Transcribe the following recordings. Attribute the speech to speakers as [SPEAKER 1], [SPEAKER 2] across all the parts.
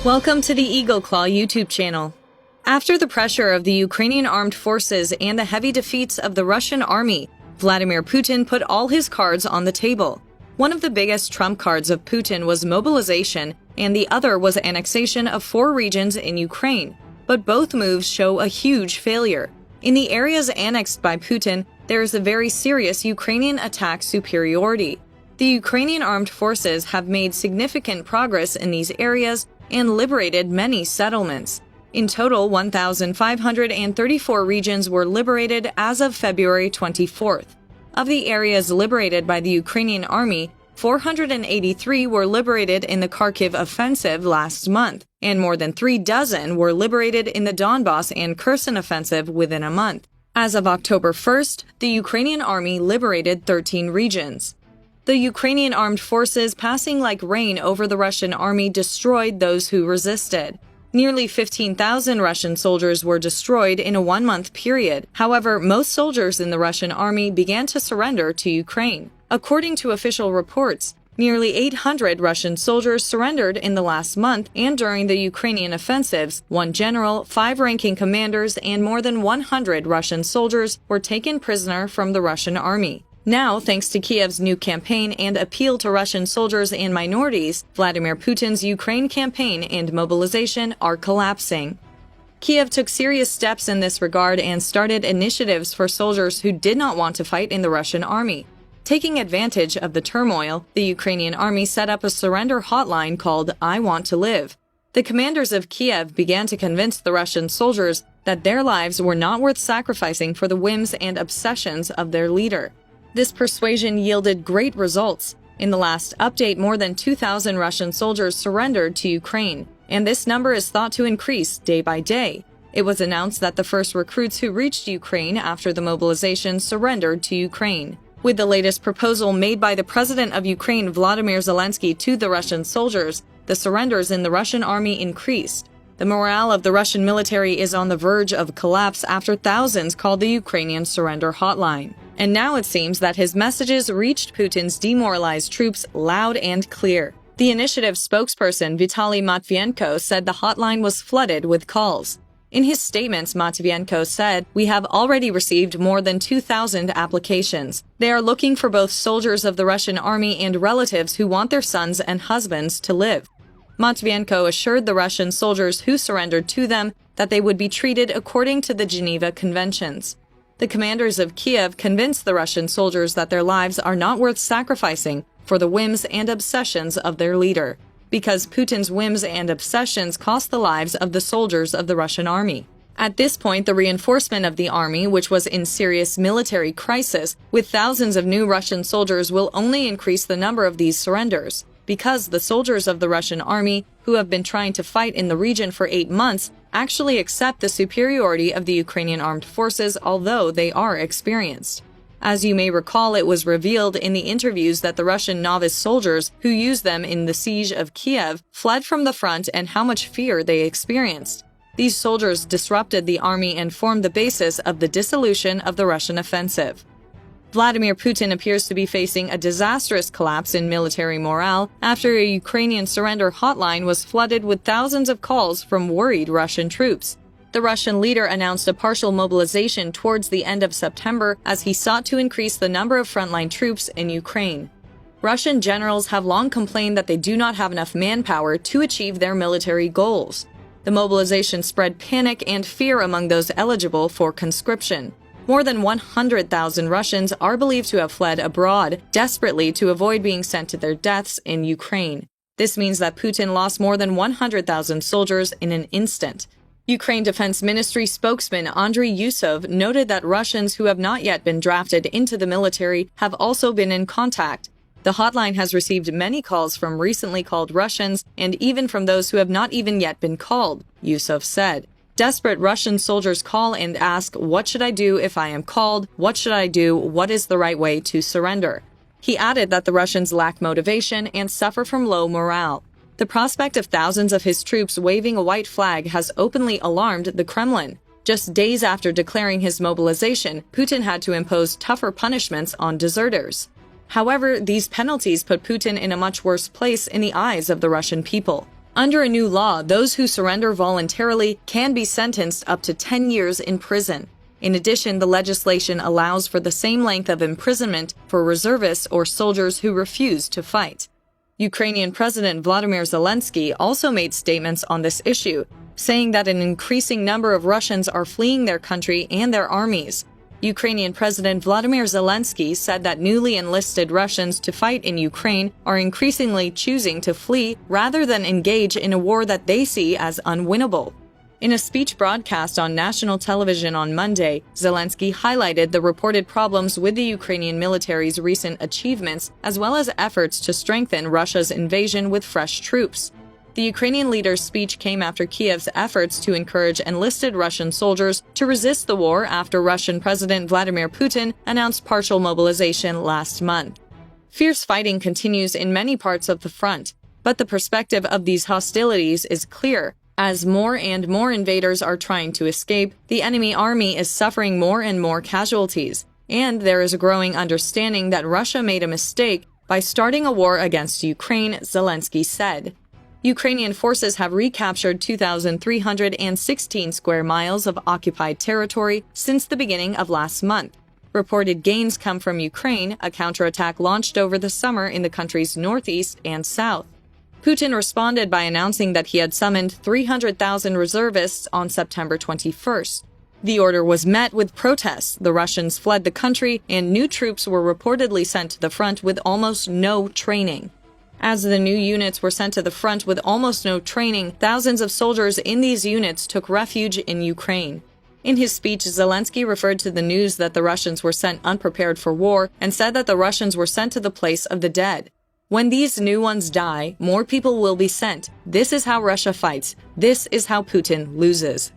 [SPEAKER 1] Welcome to the Eagle Claw YouTube channel. After the pressure of the Ukrainian armed forces and the heavy defeats of the Russian army, Vladimir Putin put all his cards on the table. One of the biggest trump cards of Putin was mobilization, and the other was annexation of 4 regions in Ukraine. But both moves show a huge failure. In the areas annexed by Putin, there is a very serious Ukrainian attack superiority. The Ukrainian armed forces have made significant progress in these areas and liberated many settlements. In total, 1,534 regions were liberated as of February 24th. Of the areas liberated by the Ukrainian army, 483 were liberated in the Kharkiv offensive last month, and more than 36 were liberated in the Donbas and Kherson offensive within a month. As of October 1st, the Ukrainian army liberated 13 regions. The Ukrainian armed forces, passing like rain over the Russian army, destroyed those who resisted. Nearly 15,000 Russian soldiers were destroyed in a 1-month period. However, most soldiers in the Russian army began to surrender to Ukraine. According to official reports, nearly 800 Russian soldiers surrendered in the last month, and during the Ukrainian offensives, 1 general, 5 ranking commanders, and more than 100 Russian soldiers were taken prisoner from the Russian army. Now, thanks to Kiev's new campaign and appeal to Russian soldiers and minorities, Vladimir Putin's Ukraine campaign and mobilization are collapsing. Kiev took serious steps in this regard and started initiatives for soldiers who did not want to fight in the Russian army. Taking advantage of the turmoil, the Ukrainian army set up a surrender hotline called I Want to Live. The commanders of Kiev began to convince the Russian soldiers that their lives were not worth sacrificing for the whims and obsessions of their leader. This persuasion yielded great results. In the last update, more than 2,000 Russian soldiers surrendered to Ukraine, and this number is thought to increase day by day. It was announced that the first recruits who reached Ukraine after the mobilization surrendered to Ukraine. With the latest proposal made by the President of Ukraine, Volodymyr Zelensky, to the Russian soldiers, the surrenders in the Russian army increased. The morale of the Russian military is on the verge of collapse after thousands called the Ukrainian surrender hotline. And now it seems that his messages reached Putin's demoralized troops loud and clear. The initiative spokesperson Vitaly Matvienko said the hotline was flooded with calls. In his statements, Matvienko said, "We have already received more than 2,000 applications. They are looking for both soldiers of the Russian army and relatives who want their sons and husbands to live." Matvienko assured the Russian soldiers who surrendered to them that they would be treated according to the Geneva Conventions. The commanders of Kiev convinced the Russian soldiers that their lives are not worth sacrificing for the whims and obsessions of their leader, because Putin's whims and obsessions cost the lives of the soldiers of the Russian army. At this point, the reinforcement of the army, which was in serious military crisis, with thousands of new Russian soldiers, will only increase the number of these surrenders, because the soldiers of the Russian army, who have been trying to fight in the region for 8 months, actually accept the superiority of the Ukrainian armed forces, although they are experienced. As you may recall, it was revealed in the interviews that the Russian novice soldiers who used them in the siege of Kiev fled from the front and how much fear they experienced. These soldiers disrupted the army and formed the basis of the dissolution of the Russian offensive. Vladimir Putin appears to be facing a disastrous collapse in military morale after a Ukrainian surrender hotline was flooded with thousands of calls from worried Russian troops. The Russian leader announced a partial mobilization towards the end of September as he sought to increase the number of frontline troops in Ukraine. Russian generals have long complained that they do not have enough manpower to achieve their military goals. The mobilization spread panic and fear among those eligible for conscription. More than 100,000 Russians are believed to have fled abroad, desperately to avoid being sent to their deaths in Ukraine. This means that Putin lost more than 100,000 soldiers in an instant. Ukraine Defense Ministry spokesman Andriy Yusov noted that Russians who have not yet been drafted into the military have also been in contact. The hotline has received many calls from recently called Russians and even from those who have not even yet been called, Yusov said. Desperate Russian soldiers call and ask, "What should I do if I am called? What should I do? What is the right way to surrender?" He added that the Russians lack motivation and suffer from low morale. The prospect of thousands of his troops waving a white flag has openly alarmed the Kremlin. Just days after declaring his mobilization, Putin had to impose tougher punishments on deserters. However, these penalties put Putin in a much worse place in the eyes of the Russian people. Under a new law, those who surrender voluntarily can be sentenced up to 10 years in prison. In addition, the legislation allows for the same length of imprisonment for reservists or soldiers who refuse to fight. Ukrainian President Vladimir Zelensky also made statements on this issue, saying that an increasing number of Russians are fleeing their country and their armies. Ukrainian President Vladimir Zelensky said that newly enlisted Russians to fight in Ukraine are increasingly choosing to flee rather than engage in a war that they see as unwinnable. In a speech broadcast on national television on Monday, Zelensky highlighted the reported problems with the Ukrainian military's recent achievements, as well as efforts to strengthen Russia's invasion with fresh troops. The Ukrainian leader's speech came after Kiev's efforts to encourage enlisted Russian soldiers to resist the war after Russian President Vladimir Putin announced partial mobilization last month. Fierce fighting continues in many parts of the front, but the perspective of these hostilities is clear. As more and more invaders are trying to escape, the enemy army is suffering more and more casualties, and there is a growing understanding that Russia made a mistake by starting a war against Ukraine, Zelensky said. Ukrainian forces have recaptured 2,316 square miles of occupied territory since the beginning of last month. Reported gains come from Ukraine, a counterattack launched over the summer in the country's northeast and south. Putin responded by announcing that he had summoned 300,000 reservists on September 21st. The order was met with protests. The Russians fled the country, and new troops were reportedly sent to the front with almost no training. As the new units were sent to the front with almost no training, thousands of soldiers in these units took refuge in Ukraine. In his speech, Zelensky referred to the news that the Russians were sent unprepared for war and said that the Russians were sent to the place of the dead. When these new ones die, more people will be sent. This is how Russia fights. This is how Putin loses.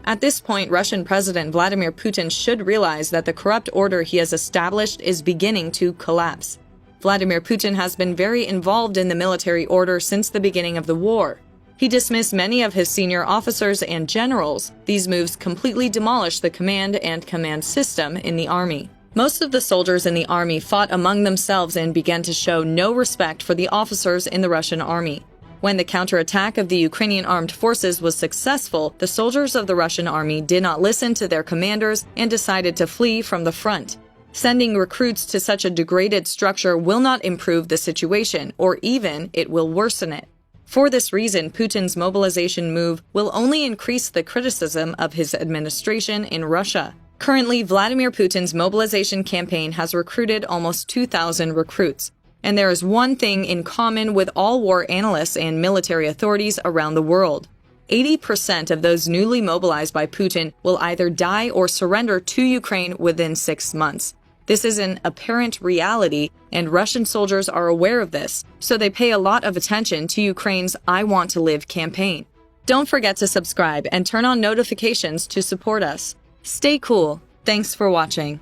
[SPEAKER 1] At this point, Russian President Vladimir Putin should realize that the corrupt order he has established is beginning to collapse. Vladimir Putin has been very involved in the military order since the beginning of the war. He dismissed many of his senior officers and generals. These moves completely demolished the command and command system in the army. Most of the soldiers in the army fought among themselves and began to show no respect for the officers in the Russian army. When the counterattack of the Ukrainian armed forces was successful, the soldiers of the Russian army did not listen to their commanders and decided to flee from the front. Sending recruits to such a degraded structure will not improve the situation, or even it will worsen it. For this reason, Putin's mobilization move will only increase the criticism of his administration in Russia. Currently, Vladimir Putin's mobilization campaign has recruited almost 2,000 recruits. And there is one thing in common with all war analysts and military authorities around the world. 80% of those newly mobilized by Putin will either die or surrender to Ukraine within 6 months. This is an apparent reality, and Russian soldiers are aware of this, so they pay a lot of attention to Ukraine's I Want to Live campaign. Don't forget to subscribe and turn on notifications to support us. Stay cool. Thanks for watching.